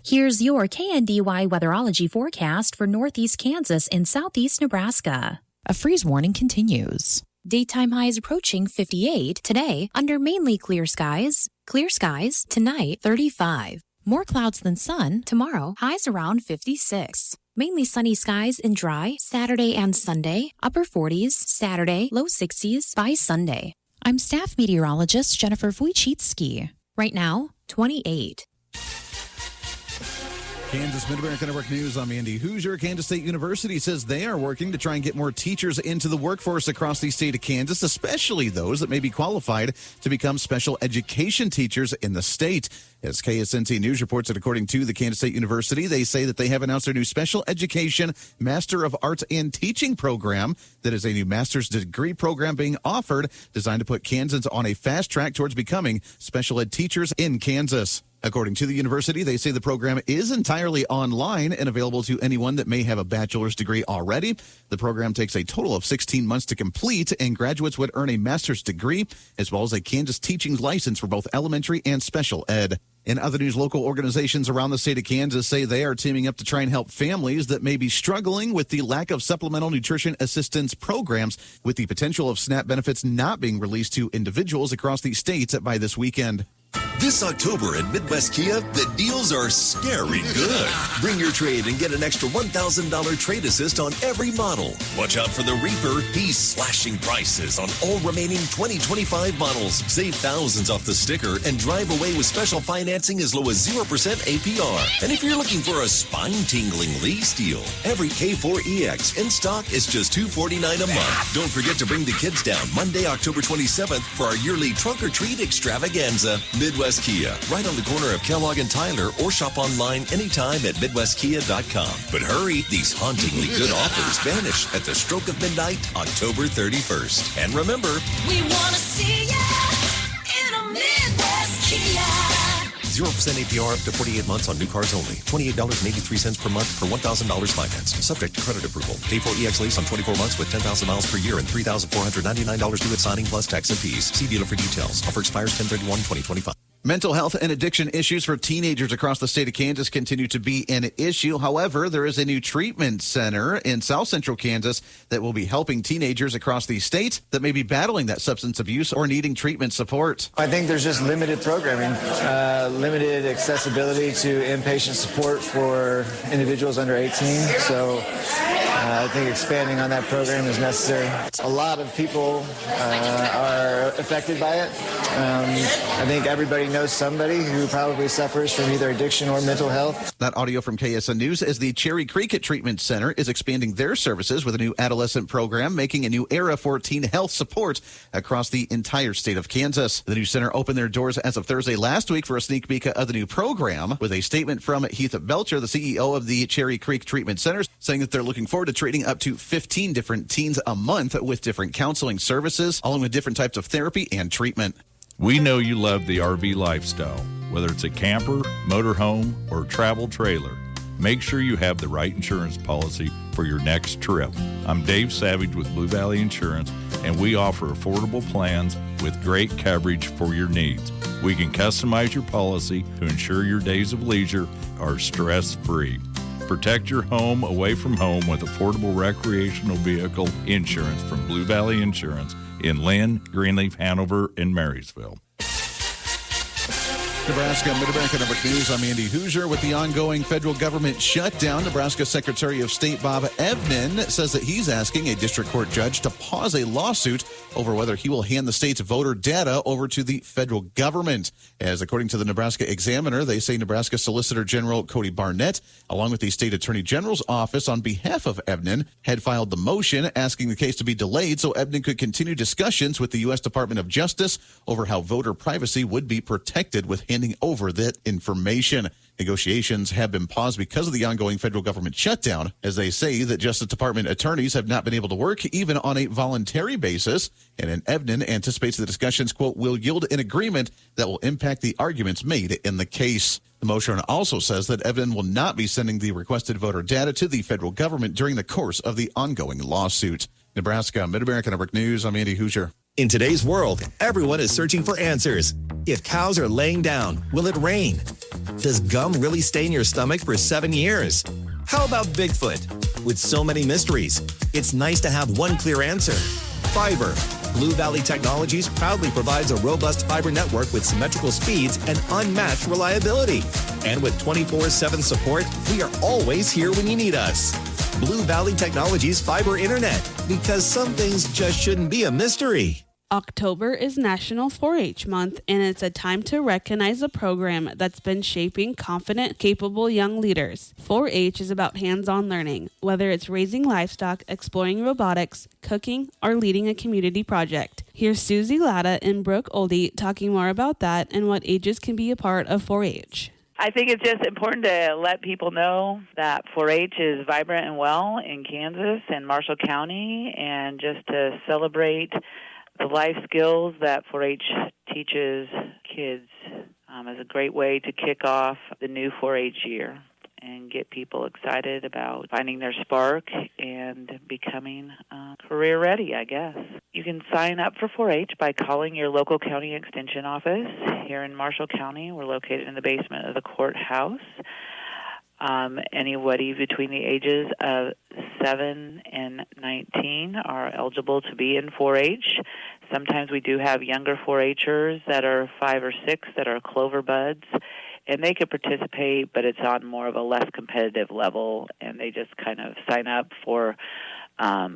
Here's your KNDY weatherology forecast for northeast Kansas and southeast Nebraska. A freeze warning continues. Daytime highs approaching 58 today under mainly clear skies. Clear skies tonight 35. More clouds than sun tomorrow, highs around 56. Mainly sunny skies and dry Saturday and Sunday, upper 40s Saturday, low 60s by Sunday. I'm staff meteorologist Jennifer Wojcicki. Right now, 28. Kansas Mid-America Network News, I'm Andy Hoosier. Kansas State University says they are working to try and get more teachers into the workforce across the state of Kansas, especially those that may be qualified to become special education teachers in the state. As KSNT News reports that according to the Kansas State University, they say that they have announced their new Special Education Master of Arts and Teaching program. That is a new master's degree program being offered, designed to put Kansans on a fast track towards becoming special ed teachers in Kansas. According to the university, they say the program is entirely online and available to anyone that may have a bachelor's degree already. The program takes a total of 16 months to complete, and graduates would earn a master's degree as well as a Kansas teaching license for both elementary and special ed. In other news, local organizations around the state of Kansas say they are teaming up to try and help families that may be struggling with the lack of supplemental nutrition assistance programs, with the potential of SNAP benefits not being released to individuals across the state by this weekend. This October at Midwest Kia, the deals are scary good. Bring your trade and get an extra $1,000 trade assist on every model. Watch out for the Reaper. He's slashing prices on all remaining 2025 models. Save thousands off the sticker and drive away with special financing as low as 0% APR. And if you're looking for a spine-tingling lease deal, every K4EX in stock is just $249 a month. Don't forget to bring the kids down Monday, October 27th for our yearly Trunk or Treat extravaganza. Midwest Kia, right on the corner of Kellogg and Tyler, or shop online anytime at MidwestKia.com. But hurry, these hauntingly good offers vanish at the stroke of midnight, October 31st. And remember, we want to see you in a Midwest Kia. 0% APR up to 48 months on new cars only. $28.83 per month per $1,000 financed. Subject to credit approval. K4EX lease on 24 months with 10,000 miles per year and $3,499 due at signing plus tax and fees. See dealer for details. Offer expires 10/31/2025. Mental health and addiction issues for teenagers across the state of Kansas continue to be an issue. However, there is a new treatment center in South Central Kansas that will be helping teenagers across the state that may be battling that substance abuse or needing treatment support. I think there's just limited programming, limited accessibility to inpatient support for individuals under 18. So I think expanding on that program is necessary. A lot of people are affected by it. I think everybody knows somebody who probably suffers from either addiction or mental health. That audio from KSN News as the Cherry Creek Treatment Center is expanding their services with a new adolescent program, making a new era for teen health support across the entire state of Kansas. The new center opened their doors as of Thursday last week for a sneak peek of the new program, with a statement from Heath Belcher, the CEO of the Cherry Creek Treatment Centers, saying that they're looking forward to treating up to 15 different teens a month with different counseling services, along with different types of therapy and treatment. We know you love the RV lifestyle, whether it's a camper, motorhome, or travel trailer. Make sure you have the right insurance policy for your next trip. I'm Dave Savage with Blue Valley Insurance, and we offer affordable plans with great coverage for your needs. We can customize your policy to ensure your days of leisure are stress-free. Protect your home away from home with affordable recreational vehicle insurance from Blue Valley Insurance in Lynn, Greenleaf, Hanover, and Marysville. Nebraska Mid-America Network News. I'm Andy Hoosier. With the ongoing federal government shutdown, Nebraska Secretary of State Bob Evnen says that he's asking a district court judge to pause a lawsuit over whether he will hand the state's voter data over to the federal government. As according to the Nebraska Examiner, they say Nebraska Solicitor General Cody Barnett, along with the state attorney general's office on behalf of Evnen, had filed the motion asking the case to be delayed so Evnen could continue discussions with the U.S. Department of Justice over how voter privacy would be protected with handing over that information. Negotiations have been paused because of the ongoing federal government shutdown, as they say that Justice Department attorneys have not been able to work even on a voluntary basis. And Evnen anticipates the discussions, quote, will yield an agreement that will impact the arguments made in the case. The motion also says that Evnen will not be sending the requested voter data to the federal government during the course of the ongoing lawsuit. Nebraska Mid-America Network News, I'm Andy Hoosier. In today's world, everyone is searching for answers. If cows are laying down, will it rain? Does gum really stay in your stomach for 7 years? How about Bigfoot? With so many mysteries, it's nice to have one clear answer. Fiber. Blue Valley Technologies proudly provides a robust fiber network with symmetrical speeds and unmatched reliability. And with 24/7 support, we are always here when you need us. Blue Valley Technologies Fiber Internet, because some things just shouldn't be a mystery. October is National 4-H Month, and it's a time to recognize a program that's been shaping confident, capable young leaders. 4-H is about hands-on learning, whether it's raising livestock, exploring robotics, cooking, or leading a community project. Here's Susie Latta and Brooke Oldie talking more about that and what ages can be a part of 4-H. I think it's just important to let people know that 4-H is vibrant and well in Kansas and Marshall County, and just to celebrate the life skills that 4-H teaches kids is a great way to kick off the new 4-H year and get people excited about finding their spark and becoming career ready, I guess. You can sign up for 4-H by calling your local county extension office. Here in Marshall County, we're located in the basement of the courthouse. Anybody between the ages of 7 and 19 are eligible to be in 4-H. Sometimes we do have younger 4-Hers that are 5 or 6 that are clover buds, and they could participate, but it's on more of a less competitive level, and they just kind of sign up for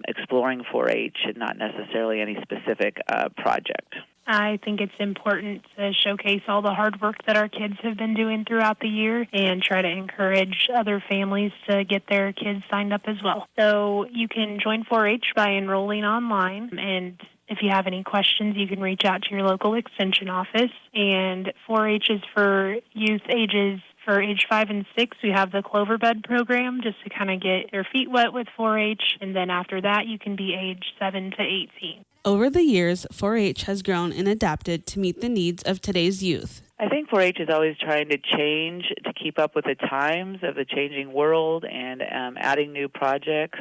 exploring 4-H and not necessarily any specific project. I think it's important to showcase all the hard work that our kids have been doing throughout the year and try to encourage other families to get their kids signed up as well. So you can join 4-H by enrolling online, and if you have any questions, you can reach out to your local extension office. And 4-H is for youth ages for age 5 and 6. We have the Clover Bud program just to kind of get your feet wet with 4-H, and then after that you can be age 7 to 18. Over the years, 4-H has grown and adapted to meet the needs of today's youth. I think 4-H is always trying to change to keep up with the times of the changing world and adding new projects,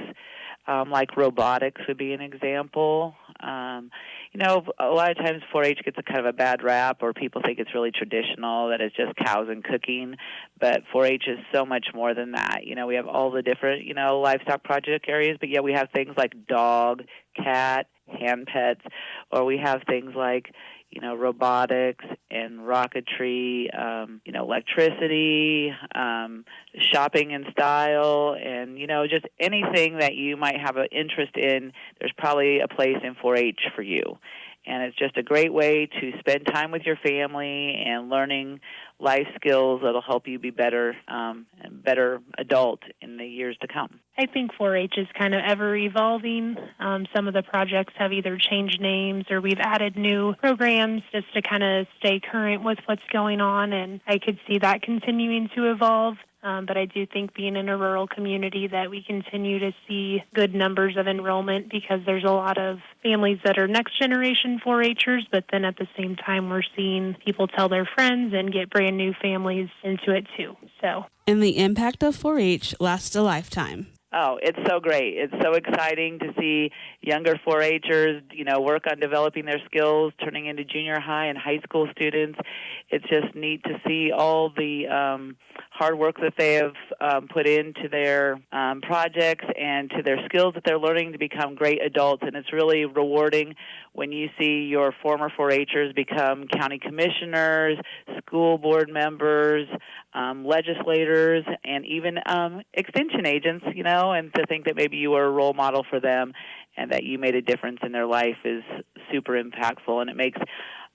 like robotics would be an example. A lot of times 4-H gets a kind of a bad rap, or people think it's really traditional, that it's just cows and cooking, but 4-H is so much more than that. We have all the different, livestock project areas, but yeah, we have things like dog, cat, hand pets, or we have things like, robotics and rocketry, electricity, shopping in style, and, just anything that you might have an interest in, there's probably a place in 4-H for you. And it's just a great way to spend time with your family and learning life skills that'll help you be better and better adult in the years to come. I think 4-H is kind of ever-evolving. Some of the projects have either changed names or we've added new programs just to kind of stay current with what's going on, and I could see that continuing to evolve. But I do think being in a rural community that we continue to see good numbers of enrollment because there's a lot of families that are next generation 4-Hers, but then at the same time we're seeing people tell their friends and get brand new families into it too. And the impact of 4-H lasts a lifetime. Oh, it's so great. It's so exciting to see younger 4-Hers, work on developing their skills, turning into junior high and high school students. It's just neat to see all the hard work that they have put into their projects and to their skills that they're learning to become great adults. And it's really rewarding when you see your former 4-Hers become county commissioners, school board members, legislators, and even extension agents, and to think that maybe you were a role model for them and that you made a difference in their life is super impactful, and it makes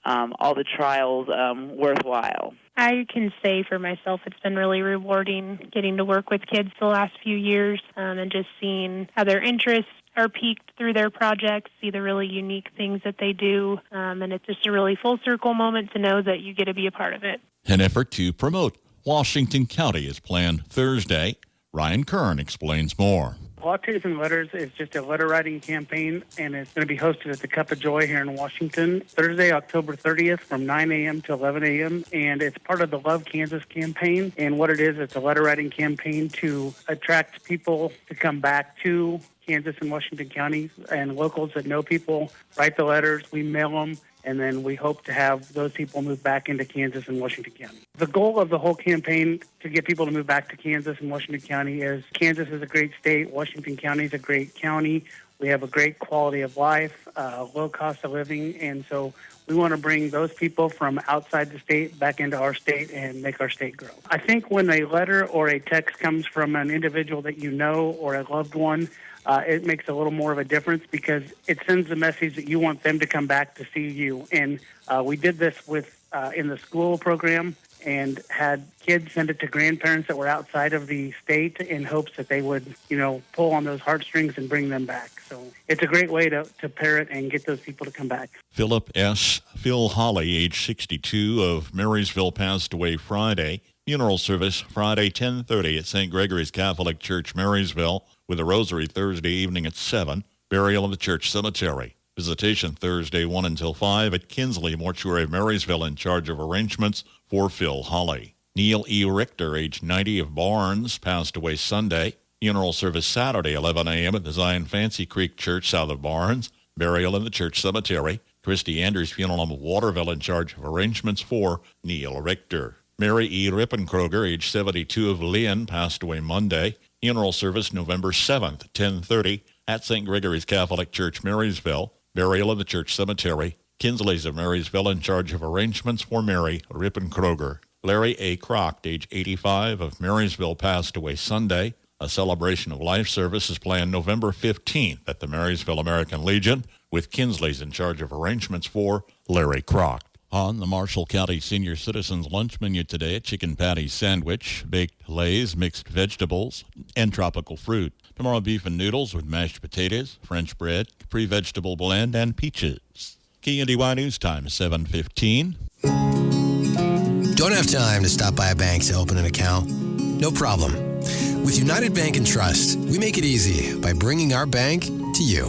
all the trials worthwhile. I can say for myself it's been really rewarding getting to work with kids the last few years and just seeing how their interests are piqued through their projects, see the really unique things that they do, and it's just a really full circle moment to know that you get to be a part of it. An effort to promote Washington County is planned Thursday. Ryan Kern explains more. Lattes and Letters is just a letter writing campaign, and it's going to be hosted at the Cup of Joy here in Washington, Thursday, October 30th from 9 a.m. to 11 a.m., and it's part of the Love Kansas campaign. And what it is, it's a letter writing campaign to attract people to come back to Kansas and Washington counties, and locals that know people write the letters, we mail them, and then we hope to have those people move back into Kansas and Washington County. The goal of the whole campaign to get people to move back to Kansas and Washington County is Kansas is a great state, Washington County is a great county. We have a great quality of life, low cost of living, and so we want to bring those people from outside the state back into our state and make our state grow. I think when a letter or a text comes from an individual that you know or a loved one, it makes a little more of a difference because it sends the message that you want them to come back to see you. And we did this with in the school program and had kids send it to grandparents that were outside of the state in hopes that they would, pull on those heartstrings and bring them back. So it's a great way to pair it and get those people to come back. Philip S. Phil Holly, age 62, of Marysville, passed away Friday. Funeral service Friday 10:30 at St. Gregory's Catholic Church, Marysville, with a rosary Thursday evening at 7. Burial in the church cemetery. Visitation Thursday 1 until 5 at Kinsley Mortuary of Marysville, in charge of arrangements for Phil Holly. Neil E. Richter, age 90, of Barnes, passed away Sunday. Funeral service Saturday 11 a.m. at the Zion Fancy Creek Church south of Barnes. Burial in the church cemetery. Christy Andrews Funeral Home of Waterville, in charge of arrangements for Neil Richter. Mary E. Rippenkroger, age 72, of Lynn, passed away Monday. Funeral service November 7th, 10:30 at St. Gregory's Catholic Church, Marysville. Burial in the church cemetery. Kinsley's of Marysville, in charge of arrangements for Mary Rippenkroger. Larry A. Croct, age 85, of Marysville, passed away Sunday. A celebration of life service is planned November 15th at the Marysville American Legion, with Kinsley's in charge of arrangements for Larry Croct. On the Marshall County Senior Citizens lunch menu today, a chicken patty sandwich, baked lays, mixed vegetables, and tropical fruit. Tomorrow, beef and noodles with mashed potatoes, French bread, Capri vegetable blend, and peaches. KNDY News Time, 7:15. Don't have time to stop by a bank to open an account? No problem. With United Bank and Trust, we make it easy by bringing our bank to you.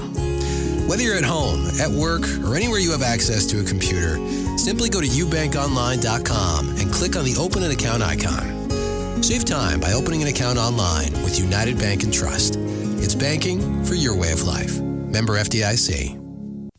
Whether you're at home, at work, or anywhere you have access to a computer, simply go to ubankonline.com and click on the Open an Account icon. Save time by opening an account online with United Bank and Trust. It's banking for your way of life. Member FDIC.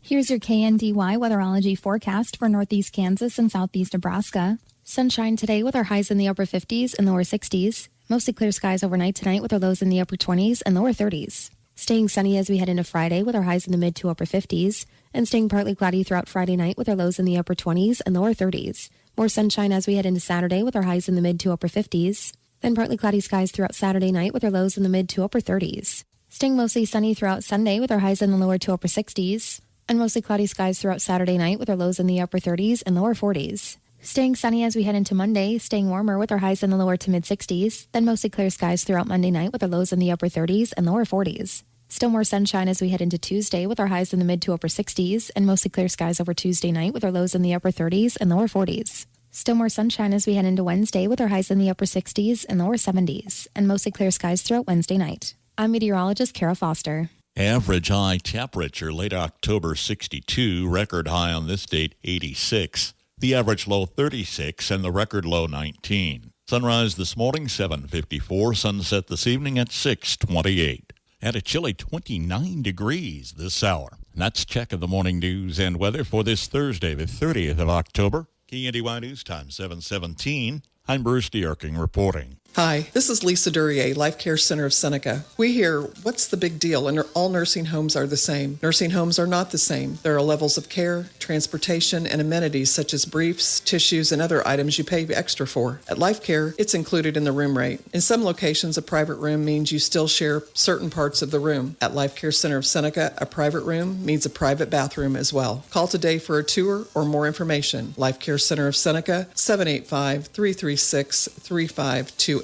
Here's your KNDY weatherology forecast for northeast Kansas and southeast Nebraska. Sunshine today with our highs in the upper 50s and lower 60s. Mostly clear skies overnight tonight with our lows in the upper 20s and lower 30s. Staying sunny as we head into Friday with our highs in the mid to upper 50s. And staying partly cloudy throughout Friday night with our lows in the upper 20s and lower 30s. More sunshine as we head into Saturday with our highs in the mid to upper 50s. Then partly cloudy skies throughout Saturday night with our lows in the mid to upper 30s. Staying mostly sunny throughout Sunday with our highs in the lower to upper 60s. And mostly cloudy skies throughout Saturday night with our lows in the upper 30s and lower 40s. Staying sunny as we head into Monday, staying warmer with our highs in the lower to mid 60s, then mostly clear skies throughout Monday night with our lows in the upper 30s and lower 40s. Still more sunshine as we head into Tuesday with our highs in the mid to upper 60s, and mostly clear skies over Tuesday night with our lows in the upper 30s and lower 40s. Still more sunshine as we head into Wednesday with our highs in the upper 60s and lower 70s, and mostly clear skies throughout Wednesday night. I'm meteorologist Kara Foster. Average high temperature late October 62, record high on this date 86. The average low 36 and the record low 19. Sunrise this morning 7:54, sunset this evening at 6:28. At a chilly 29 degrees this hour. And that's check of the morning news and weather for this Thursday, the 30th of October. KNDY News Time 7:17. I'm Bruce DeErking reporting. Hi, this is Lisa Duryea, Life Care Center of Seneca. We hear, what's the big deal? And all nursing homes are the same. Nursing homes are not the same. There are levels of care, transportation, and amenities such as briefs, tissues, and other items you pay extra for. At Life Care, it's included in the room rate. In some locations, a private room means you still share certain parts of the room. At Life Care Center of Seneca, a private room means a private bathroom as well. Call today for a tour or more information. Life Care Center of Seneca, 785-336-3528.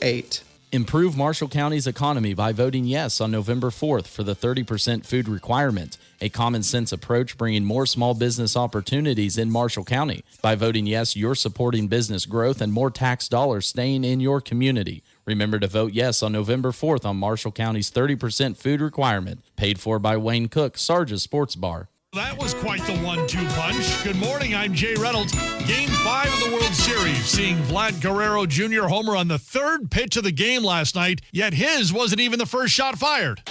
Improve Marshall County's economy by voting yes on November 4th for the 30% food requirement, a common-sense approach bringing more small business opportunities in Marshall County. By voting yes, you're supporting business growth and more tax dollars staying in your community. Remember to vote yes on November 4th on Marshall County's 30% food requirement, paid for by Wayne Cook, Sarge's Sports Bar. That was quite the 1-2 punch. Good morning, I'm Jay Reynolds. Game 5 of the World Series, seeing Vlad Guerrero Jr. homer on the third pitch of the game last night, yet his wasn't even the first shot fired.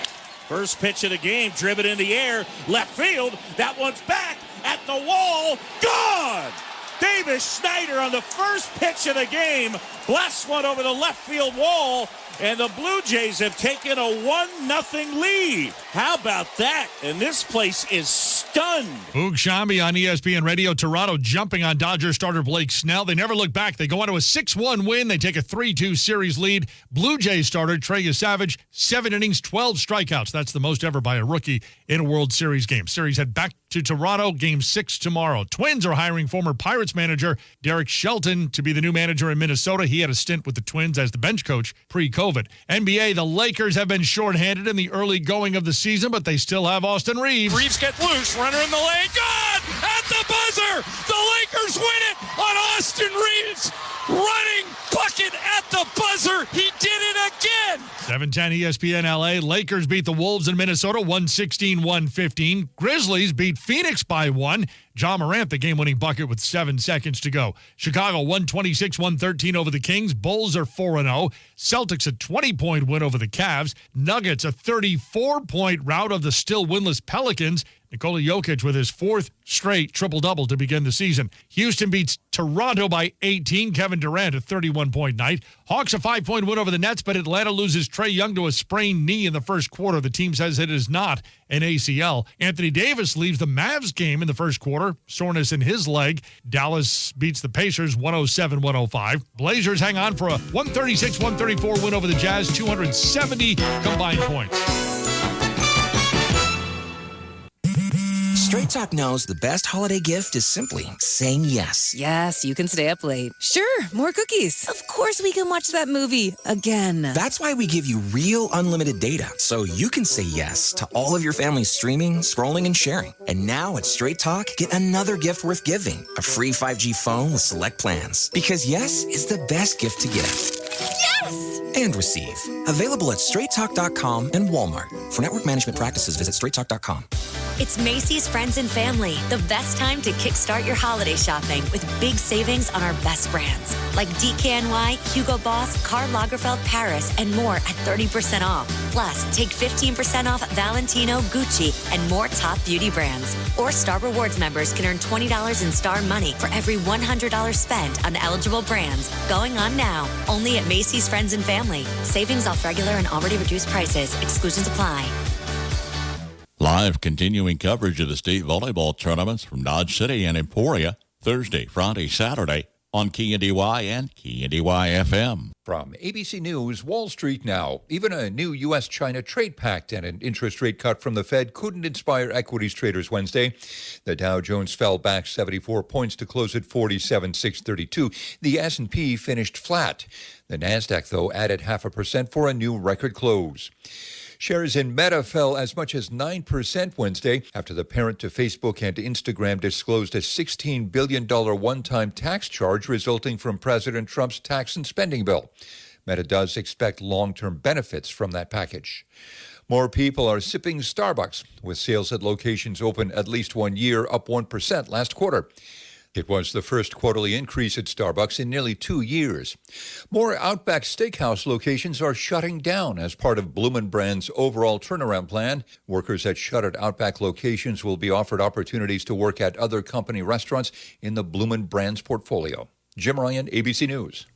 First pitch of the game, driven in the air, left field. That one's back, at the wall. Gone! Davis Schneider on the first pitch of the game blasts one over the left field wall, and the Blue Jays have taken a 1-0 lead. How about that? And this place is stunned. Boog Shambi on ESPN Radio. Toronto jumping on Dodgers starter Blake Snell. They never look back. They go on to a 6-1 win. They take a 3-2 series lead. Blue Jays starter Trey Savage, 7 innings, 12 strikeouts. That's the most ever by a rookie in a World Series game. Series head back to Toronto, Game 6 tomorrow. Twins are hiring former Pirates manager Derek Shelton to be the new manager in Minnesota. He had a stint with the Twins as the bench coach pre-COVID. NBA, the Lakers have been shorthanded in the early going of the season, but they still have Austin Reeves. Reeves gets loose, runner in the lane, good! At the buzzer! The Lakers win it on Austin Reeves! Running bucket at the buzzer! He did it again! 710 ESPN LA. Lakers beat the Wolves in Minnesota 116-115. Grizzlies beat Phoenix by 1. Ja Morant, the game-winning bucket with 7 seconds to go. Chicago 126-113 over the Kings. Bulls are 4-0. Celtics a 20-point win over the Cavs. Nuggets a 34-point rout of the still winless Pelicans. Nikola Jokic with his 4th straight triple-double to begin the season. Houston beats Toronto by 18. Kevin Durant a 31-point night. Hawks a 5-point win over the Nets, but Atlanta loses Trae Young to a sprained knee in the first quarter. The team says it is not an ACL. Anthony Davis leaves the Mavs game in the first quarter. Soreness in his leg. Dallas beats the Pacers 107-105. Blazers hang on for a 136-134 win over the Jazz, 270 combined points. Straight Talk knows the best holiday gift is simply saying yes. Yes, you can stay up late. Sure, more cookies. Of course we can watch that movie again. That's why we give you real unlimited data, so you can say yes to all of your family's streaming, scrolling, and sharing. And now at Straight Talk, get another gift worth giving, a free 5G phone with select plans. Because yes is the best gift to give. Yes! And receive. Available at straighttalk.com and Walmart. For network management practices, visit straighttalk.com. It's Macy's Friends and Family, the best time to kickstart your holiday shopping with big savings on our best brands like KNDY, Hugo Boss, Karl Lagerfeld Paris, and more at 30% off. Plus, take 15% off Valentino, Gucci, and more top beauty brands. Or Star Rewards members can earn $20 in Star Money for every $100 spent on eligible brands. Going on now, only at Macy's Friends and Family. Savings off regular and already reduced prices. Exclusions apply. Live continuing coverage of the state volleyball tournaments from Dodge City and Emporia, Thursday, Friday, Saturday on KNDY and KNDY FM. From ABC News, Wall Street now. Even a new U.S.-China trade pact and an interest rate cut from the Fed couldn't inspire equities traders Wednesday. The Dow Jones fell back 74 points to close at 47,632. The S&P finished flat. The Nasdaq, though, added 0.5% for a new record close. Shares in Meta fell as much as 9% Wednesday after the parent to Facebook and Instagram disclosed a $16 billion one-time tax charge resulting from President Trump's tax and spending bill. Meta does expect long-term benefits from that package. More people are sipping Starbucks, with sales at locations open at least 1 year up 1% last quarter. It was the first quarterly increase at Starbucks in nearly 2 years. More Outback Steakhouse locations are shutting down as part of Bloomin' Brands' overall turnaround plan. Workers at shuttered Outback locations will be offered opportunities to work at other company restaurants in the Bloomin' Brands portfolio. Jim Ryan, ABC News.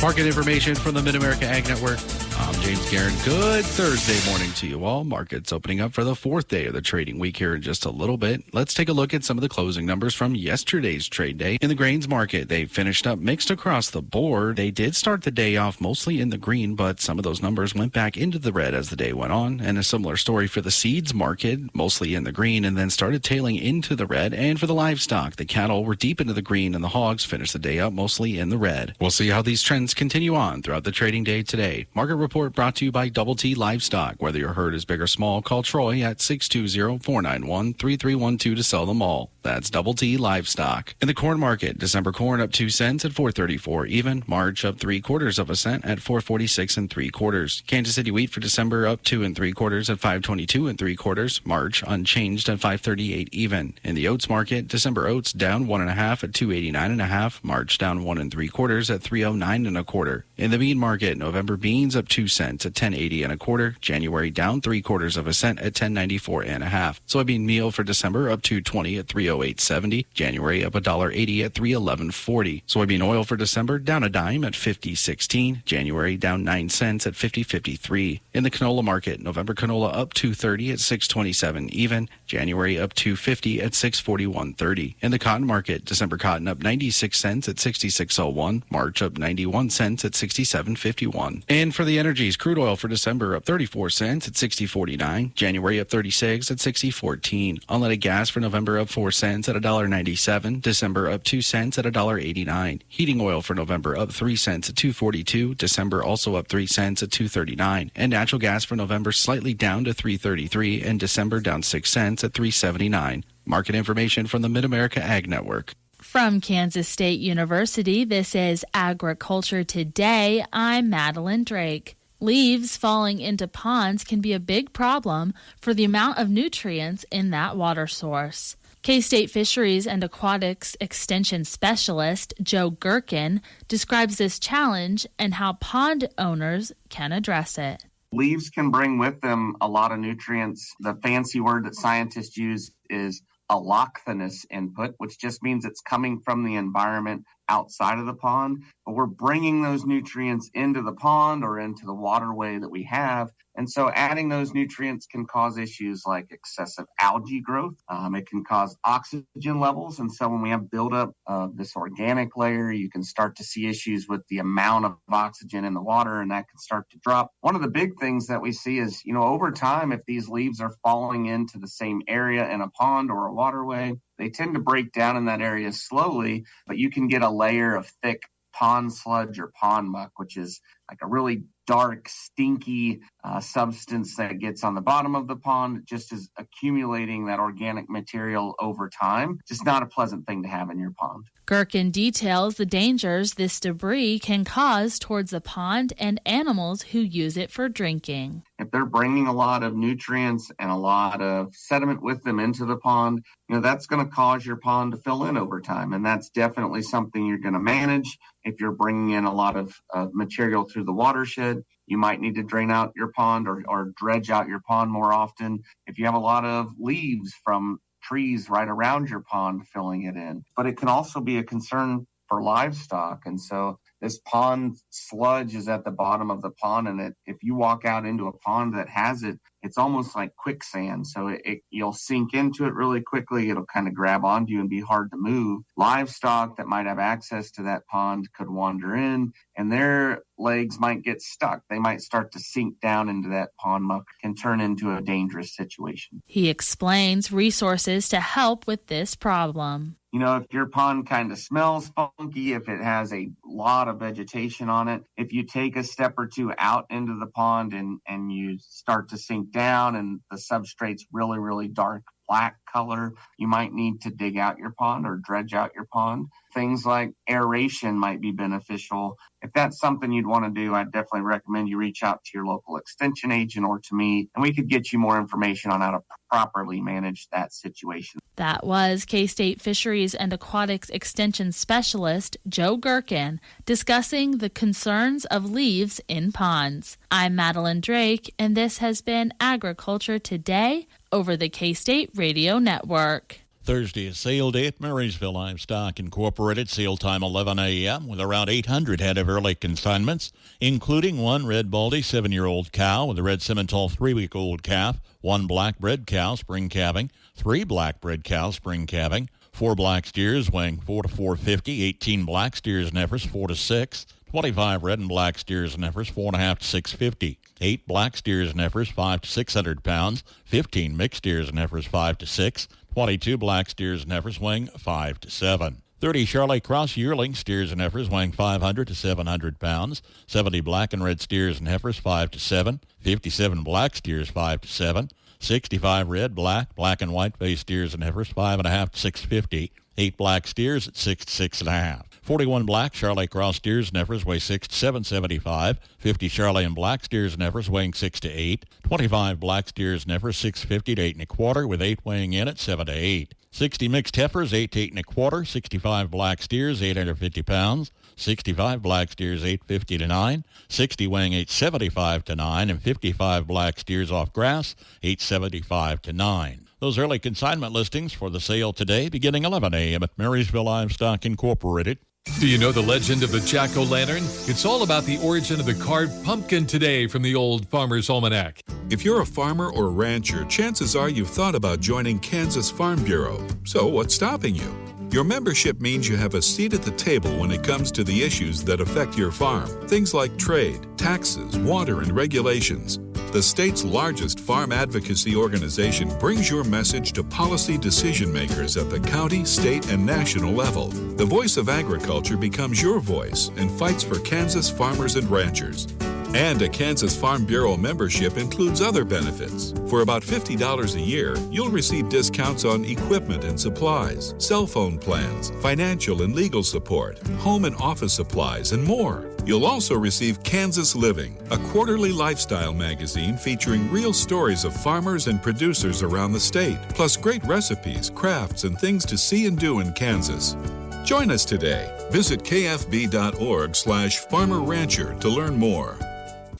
Market information from the Mid-America Ag Network. I'm James Guerin. Good Thursday morning to you all. Markets opening up for the 4th day of the trading week here in just a little bit. Let's take a look at some of the closing numbers from yesterday's trade day. In the grains market, they finished up mixed across the board. They did start the day off mostly in the green, but some of those numbers went back into the red as the day went on. And a similar story for the seeds market, mostly in the green, and then started tailing into the red. And for the livestock, the cattle were deep into the green, and the hogs finished the day up mostly in the red. We'll see how these trends continue on throughout the trading day today. Market report brought to you by Double T Livestock. Whether your herd is big or small, call Troy at 620-491-3312 to sell them all. That's Double T Livestock. In the corn market, December corn up 2 cents at $4.34 even. March up 3/4 cent at $4.46 3/4. Kansas City wheat for December up 2 3/4 at $5.22 3/4. March unchanged at $5.38 even. In the oats market, December oats down 1.5 at $2.89 1/2. March down 1 3/4 at $3.09 1/4. In the bean market, November beans up 2 2 cents at 10.80 1/4. January down 3/4 cent at 10.94 1/2. Soybean meal for December up $2.20 at 308.70. January up $1.80 at 311.40. Soybean oil for December down a dime at 50.16. January down 9 cents at 50.53. In the canola market, November canola up $2.30 at 6.27 even. January up $2.50 at 6.41.30. In the cotton market, December cotton up 96 cents at 66.01. March up 91 cents at 67.51. And for the energies, crude oil for December up 34 cents at 60.49. January up 36 at 60.14. Unleaded gas for November up 4 cents at $1.97. December up 2 cents at $1.89. Heating oil for November up 3 cents at 2.42. December also up 3 cents at 2.39. And natural gas for November slightly down to 3.33 and December down 6 cents at 3.79. Market information from the Mid-America Ag Network. From Kansas State University, this is Agriculture Today. I'm Madeline Drake. Leaves falling into ponds can be a big problem for the amount of nutrients in that water source. K-State Fisheries and Aquatics Extension Specialist Joe Gherkin describes this challenge and how pond owners can address it. Leaves can bring with them a lot of nutrients. The fancy word that scientists use is allochthonous input, which just means it's coming from the environment outside of the pond, but we're bringing those nutrients into the pond or into the waterway that we have. And so adding those nutrients can cause issues like excessive algae growth. It can cause oxygen levels. And so when we have buildup of this organic layer, you can start to see issues with the amount of oxygen in the water, and that can start to drop. One of the big things that we see is, over time, if these leaves are falling into the same area in a pond or a waterway, they tend to break down in that area slowly, but you can get a layer of thick pond sludge or pond muck, which is like a really dark, stinky substance that gets on the bottom of the pond, just is accumulating that organic material over time. Just not a pleasant thing to have in your pond. Gherkin details the dangers this debris can cause towards the pond and animals who use it for drinking. If they're bringing a lot of nutrients and a lot of sediment with them into the pond, that's going to cause your pond to fill in over time. And that's definitely something you're going to manage. If you're bringing in a lot of material through the watershed, you might need to drain out your pond or dredge out your pond more often. If you have a lot of leaves from trees right around your pond, filling it in. But it can also be a concern for livestock. And so this pond sludge is at the bottom of the pond, and if you walk out into a pond that has it, it's almost like quicksand. So you'll sink into it really quickly. It'll kind of grab onto you and be hard to move. Livestock that might have access to that pond could wander in, and their legs might get stuck. They might start to sink down into that pond muck, can turn into a dangerous situation. He explains resources to help with this problem. If your pond kind of smells funky, if it has a lot of vegetation on it, if you take a step or two out into the pond and you start to sink down and the substrate's really, really dark black color, you might need to dig out your pond or dredge out your pond. Things like aeration might be beneficial. If that's something you'd want to do, I'd definitely recommend you reach out to your local extension agent or to me, and we could get you more information on how to properly manage that situation. That was K-State Fisheries and Aquatics Extension Specialist Joe Gherkin discussing the concerns of leaves in ponds. I'm Madeline Drake, and this has been Agriculture Today over the K-State Radio Network. Thursday is sale day at Marysville Livestock Incorporated. Sale time 11 a.m. with around 800 head of early consignments, including one red Baldy 7-year-old cow with a red Simmental 3-week-old calf, one black bred cow spring calving, 3 black bred cows spring calving, 4 black steers weighing 4 to 450, 18 black steers and heifers 4 to 6, 25 red and black steers and heifers 4.5 to 650, 8 black steers and heifers 5 to 600 pounds, 15 mixed steers and heifers 5 to 6, 22 black steers and heifers weighing 5 to 7. 30 Charolais Cross yearling steers and heifers weighing 500 to 700 pounds, 70 black and red steers and heifers 5 to 7, 57 black steers 5 to 7, 65 red, black, black and white face steers and heifers 5.5 to 650, 8 black steers at 6 to 6.5. 41 black Charolais Cross steers and heifers weigh 6 to 775, 50 Charolais and black steers and heifers weighing 6 to 8, 25 black steers and heifers 650 to 8 1/4, with 8 weighing in at 7 to 8. 60 mixed heifers 8 to 8 1/4, 65 black steers 850 pounds, 65 black steers 850 to 9, 60 weighing 875 to 9, and 55 black steers off grass 875 to 9. Those early consignment listings for the sale today beginning 11 a.m. at Marysville Livestock Incorporated. Do you know the legend of the Jack-o'-lantern? It's all about the origin of the carved pumpkin today from the Old Farmer's Almanac. If you're a farmer or rancher, chances are you've thought about joining Kansas Farm Bureau. So what's stopping you? Your membership means you have a seat at the table when it comes to the issues that affect your farm. Things like trade, taxes, water, and regulations. The state's largest farm advocacy organization brings your message to policy decision makers at the county, state, and national level. The voice of agriculture becomes your voice and fights for Kansas farmers and ranchers. And a Kansas Farm Bureau membership includes other benefits. For about $50 a year, you'll receive discounts on equipment and supplies, cell phone plans, financial and legal support, home and office supplies, and more. You'll also receive Kansas Living, a quarterly lifestyle magazine featuring real stories of farmers and producers around the state, plus great recipes, crafts, and things to see and do in Kansas. Join us today. Visit kfb.org/farmerrancher to learn more.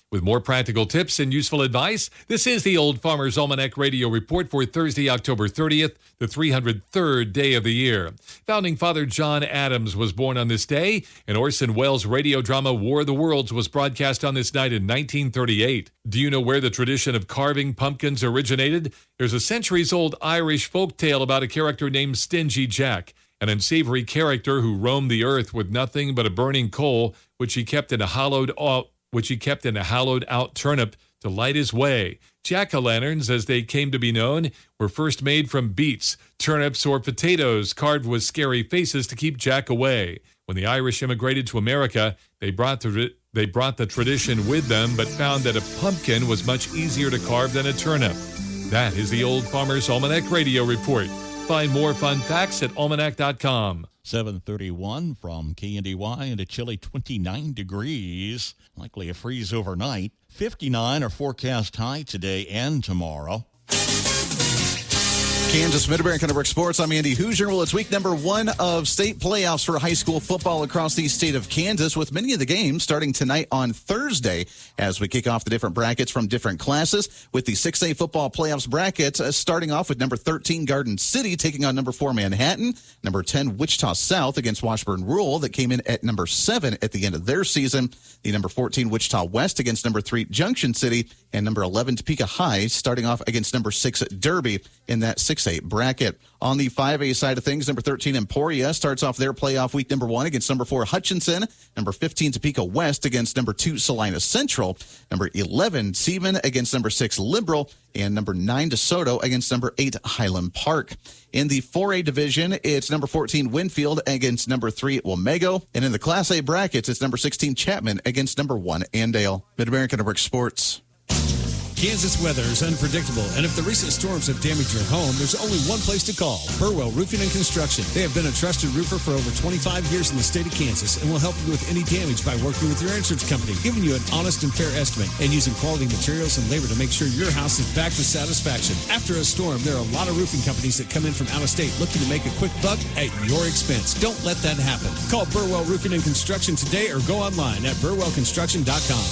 With more practical tips and useful advice, this is the Old Farmer's Almanac Radio Report for Thursday, October 30th, the 303rd day of the year. Founding Father John Adams was born on this day, and Orson Welles' radio drama War of the Worlds was broadcast on this night in 1938. Do you know where the tradition of carving pumpkins originated? There's a centuries-old Irish folk tale about a character named Stingy Jack, an unsavory character who roamed the earth with nothing but a burning coal, which he kept in a hollowed out turnip to light his way. Jack-o'-lanterns, as they came to be known, were first made from beets, turnips, or potatoes carved with scary faces to keep Jack away. When the Irish immigrated to America, they brought the tradition with them, but found that a pumpkin was much easier to carve than a turnip. That is the Old Farmer's Almanac Radio Report. Find more fun facts at almanac.com. 7:31 from KNDY and a chilly 29 degrees. Likely a freeze overnight. 59 are forecast high today and tomorrow. Kansas Mid-America Network Sports. I'm Andy Hoosier. Well, it's week number 1 of state playoffs for high school football across the state of Kansas, with many of the games starting tonight on Thursday as we kick off the different brackets from different classes, with the 6A football playoffs brackets starting off with number 13 Garden City taking on number 4 Manhattan, number 10 Wichita South against Washburn Rural that came in at number 7 at the end of their season, the number 14 Wichita West against number 3 Junction City, and number 11 Topeka High starting off against number 6 Derby in that 6A bracket. On the 5A side of things, number 13 Emporia starts off their playoff week number 1 against number 4 Hutchinson, number 15 Topeka West against number 2 Salina Central, number 11 Seaman against number 6 Liberal, and number 9 DeSoto against number 8 Highland Park. In the 4A division, it's number 14 Winfield against number 3 Wamego, and in the Class A brackets, it's number 16 Chapman against number 1 Andale. Mid-America Network Sports. Kansas weather is unpredictable, and if the recent storms have damaged your home, there's only one place to call: Burwell Roofing and Construction. They have been a trusted roofer for over 25 years in the state of Kansas and will help you with any damage by working with your insurance company, giving you an honest and fair estimate, and using quality materials and labor to make sure your house is back to satisfaction. After a storm, there are a lot of roofing companies that come in from out of state looking to make a quick buck at your expense. Don't let that happen. Call Burwell Roofing and Construction today or go online at burwellconstruction.com.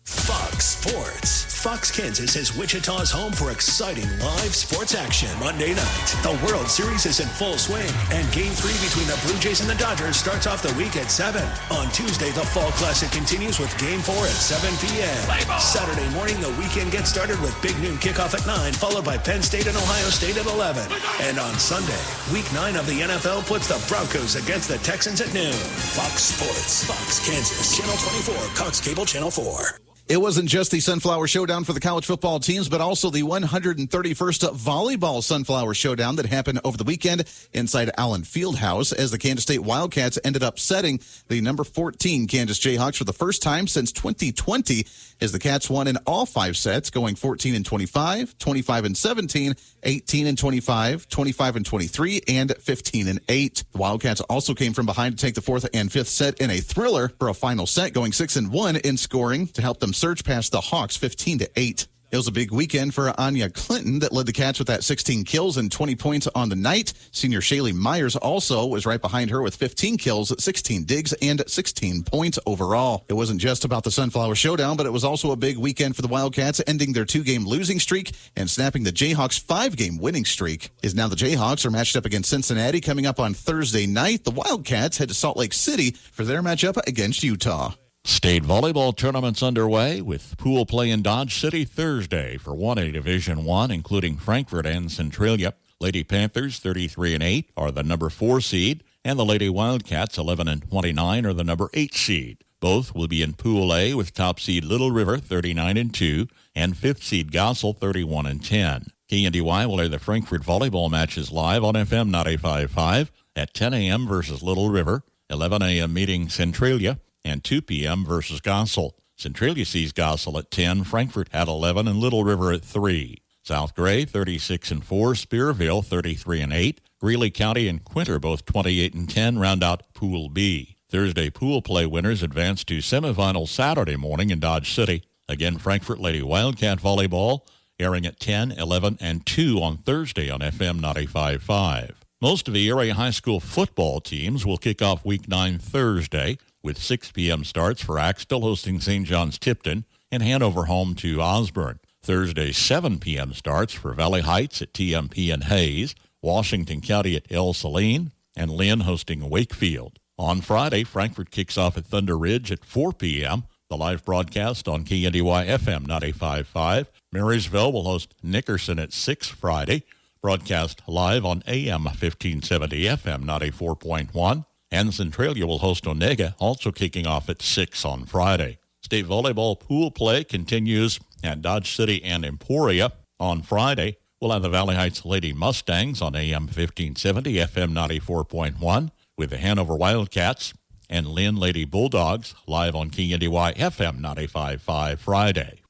Fox Sports. Fox Kansas is Wichita's home for exciting live sports action. Monday night, the World Series is in full swing, and Game 3 between the Blue Jays and the Dodgers starts off the week at 7. On Tuesday, the Fall Classic continues with Game 4 at 7 p.m. Saturday morning, the weekend gets started with big noon kickoff at 9, followed by Penn State and Ohio State at 11. And on Sunday, Week 9 of the NFL puts the Broncos against the Texans at noon. Fox Sports. Fox Kansas. Channel 24. Cox Cable Channel 4. It wasn't just the Sunflower Showdown for the college football teams, but also the 131st Volleyball Sunflower Showdown that happened over the weekend inside Allen Fieldhouse, as the Kansas State Wildcats ended up setting the number 14 Kansas Jayhawks for the first time since 2020, as the Cats won in all 5 sets, going 14-25, 25-17, 18-25, 25-23, and 15-8. The Wildcats also came from behind to take the 4th and 5th set in a thriller for a final set, going 6-1 in scoring to help them surge past the Hawks 15-8. It was a big weekend for Anya Clinton that led the Cats with that 16 kills and 20 points on the night. Senior Shaylee Myers also was right behind her with 15 kills, 16 digs, and 16 points overall. It wasn't just about the Sunflower Showdown, but it was also a big weekend for the Wildcats, ending their 2-game losing streak and snapping the Jayhawks' 5-game winning streak. Is now the Jayhawks are matched up against Cincinnati coming up on Thursday night. The Wildcats head to Salt Lake City for their matchup against Utah. State volleyball tournaments underway with pool play in Dodge City Thursday for 1A Division I, including Frankfort and Centralia. Lady Panthers, 33-8, are the number 4 seed, and the Lady Wildcats, 11-29, are the number 8 seed. Both will be in Pool A with top seed Little River, 39-2, and 5th seed Gossel, 31-10. KNDY will air the Frankfort volleyball matches live on FM 95.5 at 10 a.m. versus Little River, 11 a.m. meeting Centralia, and 2 p.m. versus Gossel. Centralia sees Gossel at 10, Frankfort at 11, and Little River at 3. South Gray, 36-4, Spearville, 33-8. Greeley County and Quinter, both 28-10, round out Pool B. Thursday pool play winners advance to semifinals Saturday morning in Dodge City. Again, Frankfort Lady Wildcat Volleyball, airing at 10, 11, and 2 on Thursday on FM 95.5. Most of the area high school football teams will kick off Week 9 Thursday, with 6 p.m. starts for Axtell hosting St. John's Tipton and Hanover home to Osborne. Thursday, 7 p.m. starts for Valley Heights at TMP and Hayes, Washington County at El Saline, and Lynn hosting Wakefield. On Friday, Frankfort kicks off at Thunder Ridge at 4 p.m. The live broadcast on KNDY FM 95.5. Marysville will host Nickerson at 6 Friday. Broadcast live on AM 1570 FM 94.1. And Centralia will host Onega, also kicking off at 6 on Friday. State volleyball pool play continues at Dodge City and Emporia. On Friday, we'll have the Valley Heights Lady Mustangs on AM 1570, FM 94.1, with the Hanover Wildcats and Lynn Lady Bulldogs live on KNDY FM 95.5 Friday.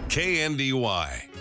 KNDY.